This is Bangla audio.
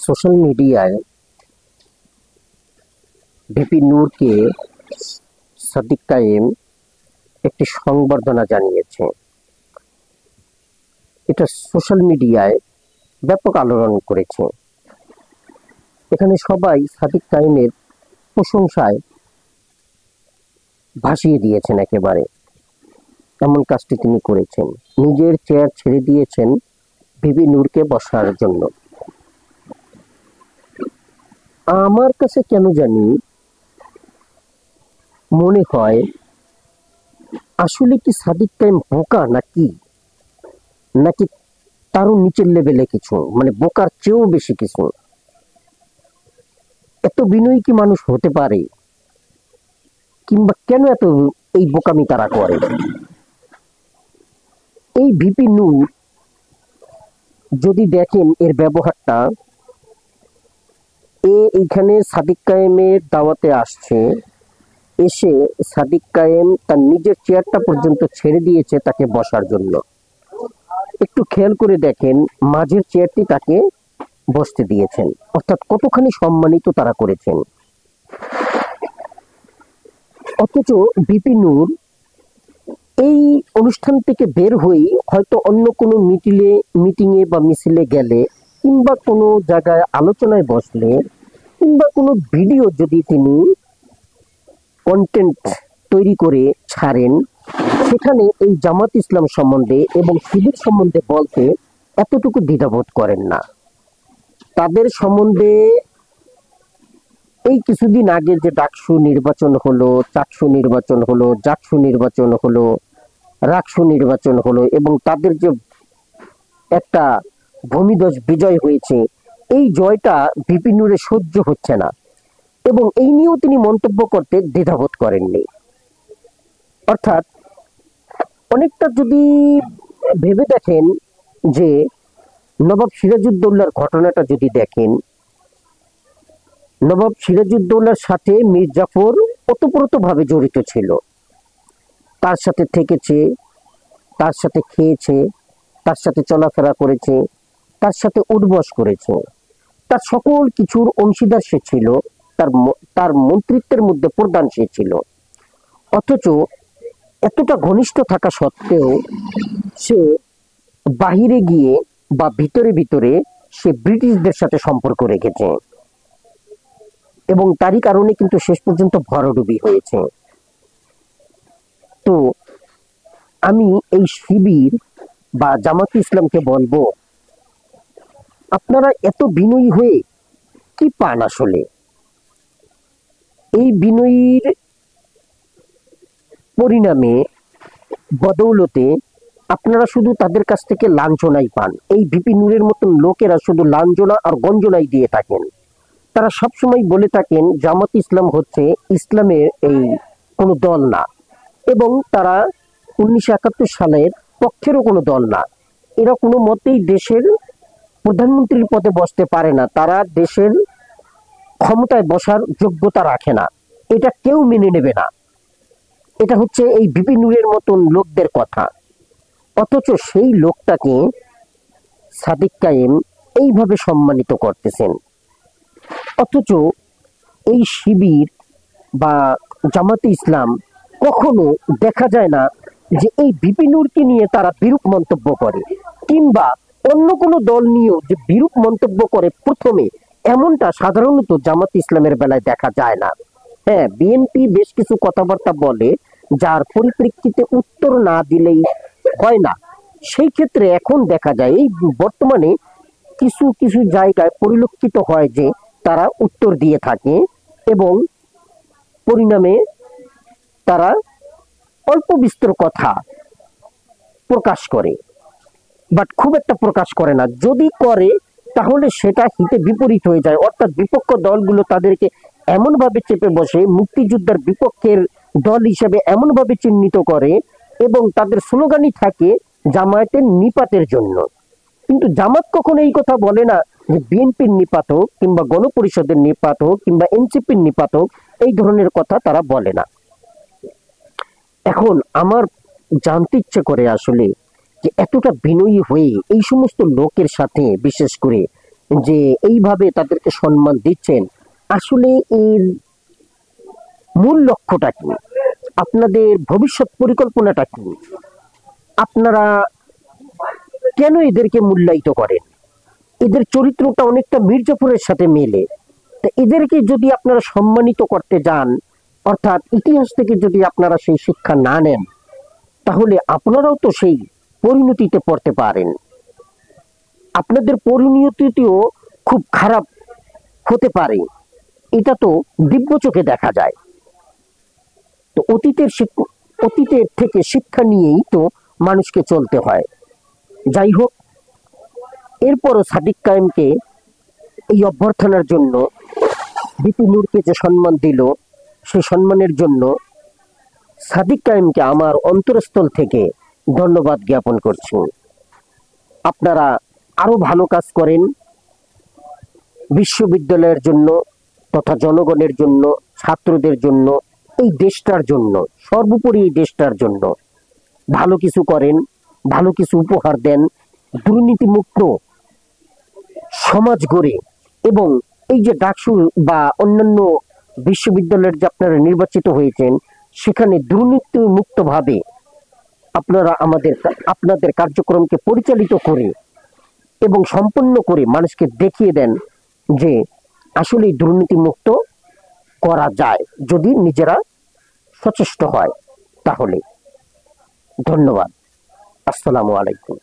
সোশ্যাল মিডিয়ায় ভিপি নূরকে সাদিক কায়েম একটি সংবর্ধনা জানিয়েছে। এটা সোশ্যাল মিডিয়ায় ব্যাপক আলোড়ন করেছে। এখানে সবাই সাদিক কায়েমের প্রশংসায় ভাসিয়ে দিয়েছেন, একেবারে এমন কাজটি তিনি করেছেন। নিজের চেয়ার ছেড়ে দিয়েছেন ভিপি নূরকে বসার জন্য। আমার কাছে কেন জানি মনে হয় আসলে কি সাদিক কায়েম বোকা নাকি তারও নিচের লেভেলে কিছু, মানে বোকার চেয়েও বেশি কিছু। এত বিনয়ী কি মানুষ হতে পারে, কিংবা কেন এত এই বোকামি তারা করে? এই ভিপি নূর যদি দেখেন এর ব্যবহারটা, এইখানে সাদিক কায়েমের দাওয়াতে আসছে, এসে সাদিক কায়েম তার নিজের চেয়ারটা পর্যন্ত ছেড়ে দিয়েছে তাকে বসার জন্য। একটু খেয়াল করে দেখেন, মাঝের চেয়ারটি তাকে বসতে দিয়েছেন, অর্থাৎ কতখানি সম্মানিত তারা করেছেন। অথচ ভিপি নূর এই অনুষ্ঠান থেকে বের হয়ে হয়তো অন্য কোনো মিটিংয়ে বা মিছিলে গেলে, কিংবা কোনো জায়গায় আলোচনায় বসলে, কিংবা কোনো ভিডিও যদি তিনি কন্টেন্ট তৈরি করে ছাড়েন, সেখানে এই জামাত ইসলাম সম্বন্ধে এবং শিবির সম্বন্ধে বলতে এতটুকু দ্বিধাবোধ করেন না। তাদের সম্বন্ধে এই কিছুদিন আগে যে ডাকসু নির্বাচন হলো, চাকসু নির্বাচন হলো, জাকসু নির্বাচন হলো, রাকসু নির্বাচন হলো, এবং তাদের যে একটা ভূমিধ্বস বিজয় হয়েছে, এই জয়টা ভিপি নূরের সহ্য হচ্ছে না, এবং এই নিয়েও তিনি মন্তব্য করতে দ্বিধাবোধ করেননি। অর্থাৎ অনেকটা যদি ভেবে দেখেন যে নবাব সিরাজউদ্দৌলার ঘটনাটা যদি দেখেন, নবাব সিরাজউদ্দৌলার সাথে মীর জাফর ওতপ্রোতভাবে জড়িত ছিল। তার সাথে থেকেছে, তার সাথে খেয়েছে, তার সাথে চলাফেরা করেছে, তার সাথে উঠবস করেছে, তার সকল কিছুর অংশীদার সে ছিল, তার মন্ত্রিত্বের মধ্যে প্রধান সে ছিল। অথচ এতটা ঘনিষ্ঠ থাকা সত্ত্বেও সে বাহিরে গিয়ে বা ভিতরে ভিতরে সে ব্রিটিশদের সাথে সম্পর্ক রেখেছে, এবং তারই কারণে কিন্তু শেষ পর্যন্ত ভরাডুবি হয়েছে। তো আমি এই শিবির বা জামাত ইসলামকে বলবো, আপনারা এত বিনয়ী হয়ে কি পান আসলে? এই বিনয়ীর পরিণামে বদৌলতে আপনারা শুধু তাদের কাছ থেকে লাঞ্ছনাই পান। এই ভিপি নূরের মতন লোকেরা শুধু লাঞ্ছনা আর গঞ্জনাই দিয়ে থাকেন। তারা সবসময় বলে থাকেন জামাত ইসলাম হচ্ছে ইসলামের এই কোনো দল না, এবং তারা 1971 সালের পক্ষেরও কোনো দল না। এরা কোনো মতেই দেশের প্রধানমন্ত্রীর পদে বসতে পারে না, তারা দেশের ক্ষমতায় বসার যোগ্যতা রাখে না, এটা কেউ মেনে নেবে না। এটা হচ্ছে এই ভিপি নূরের মতন লোকদের কথা। অথচ সেই লোকটাকে সাদিক কায়েম এইভাবে সম্মানিত করতেছেন। অথচ এই শিবির বা জামাতে ইসলাম কখনো দেখা যায় না যে এই ভিপি নূরকে নিয়ে তারা বিরূপ মন্তব্য করে, কিংবা অন্য কোনো দল নিয়েও যে বিরূপ মন্তব্য করে প্রথমে, এমনটা সাধারণত জামাত ইসলামের বেলায় দেখা যায় না। হ্যাঁ, বিএনপি বেশ কিছু কথাবার্তা বলে, যার পরিপ্রেক্ষিতে উত্তর না দিলেই হয় না। সেই ক্ষেত্রে এখন দেখা যায়, এই বর্তমানে কিছু কিছু জায়গায় পরিলক্ষিত হয় যে তারা উত্তর দিয়ে থাকে, এবং পরিণামে তারা অল্প বিস্তর কথা প্রকাশ করে, বাট খুব একটা প্রকাশ করে না। যদি করে তাহলে সেটা হিতে বিপরীত হয়ে যায়, অর্থাৎ বিপক্ষ দলগুলো তাদেরকে এমনভাবে চেপে বসে, মুক্তিযোদ্ধার বিপক্ষের দল হিসেবে এমনভাবে চিহ্নিত করে, এবং তাদের স্লোগানই থাকে জামায়াতের নিপাতের জন্য। কিন্তু জামাত কখনো এই কথা বলে না যে বিএনপির নিপাত হোক, কিংবা গণপরিষদের নিপাত হোক, কিংবা এনসিপির নিপাত হোক, এই ধরনের কথা তারা বলে না। এখন আমার জানতে ইচ্ছে করে আসলে যে এতটা বিনয়ী হয়ে এই সমস্ত লোকের সাথে, বিশেষ করে যে এইভাবে তাদেরকে সম্মান দিচ্ছেন, আসলে এর মূল লক্ষ্যটা কি? আপনাদের ভবিষ্যৎ পরিকল্পনাটা কি? আপনারা কেন এদেরকে মূল্যায়িত করেন? এদের চরিত্রটা অনেকটা মির্জাপুরের সাথে মেলে। তা এদেরকে যদি আপনারা সম্মানিত করতে যান, অর্থাৎ ইতিহাস থেকে যদি আপনারা সেই শিক্ষা না নেন, তাহলে আপনারাও তো সেই পরিণতিতে পড়তে পারেন। আপনাদের পরিণতিটিও খুব খারাপ হতে পারে, এটা তো দিব্য চোখে দেখা যায়। তো অতীতের থেকে শিক্ষা নিয়েই তো মানুষকে চলতে হয়। যাই হোক, এরপরও সাদিক কায়েমকে এই অভ্যর্থনার জন্য, বিপি নূরকে যে সম্মান দিল, সেই সম্মানের জন্য সাদিক কায়েমকে আমার অন্তরস্থল থেকে ধন্যবাদ জ্ঞাপন করছি। আপনারা আরো ভালো কাজ করেন বিশ্ববিদ্যালয়ের জন্য, তথা জনগণের জন্য, ছাত্রদের জন্য, এই দেশটার জন্য, সর্বোপরি এই দেশটার জন্য ভালো কিছু করেন, ভালো কিছু উপহার দেন, দুর্নীতিমুক্ত সমাজ গড়ে, এবং এই যে ডাকসু বা অন্যান্য বিশ্ববিদ্যালয়ের যে আপনারা নির্বাচিত হয়েছেন, সেখানে দুর্নীতি মুক্ত ভাবে আপনারা আপনাদের কার্যক্রমকে পরিচালিত করে এবং সম্পন্ন করে মানুষকে দেখিয়ে দেন যে আসলে দুর্নীতি মুক্ত করা যায় যদি নিজেরা সচেষ্ট হয়। তাহলে ধন্যবাদ। আসসালামু আলাইকুম।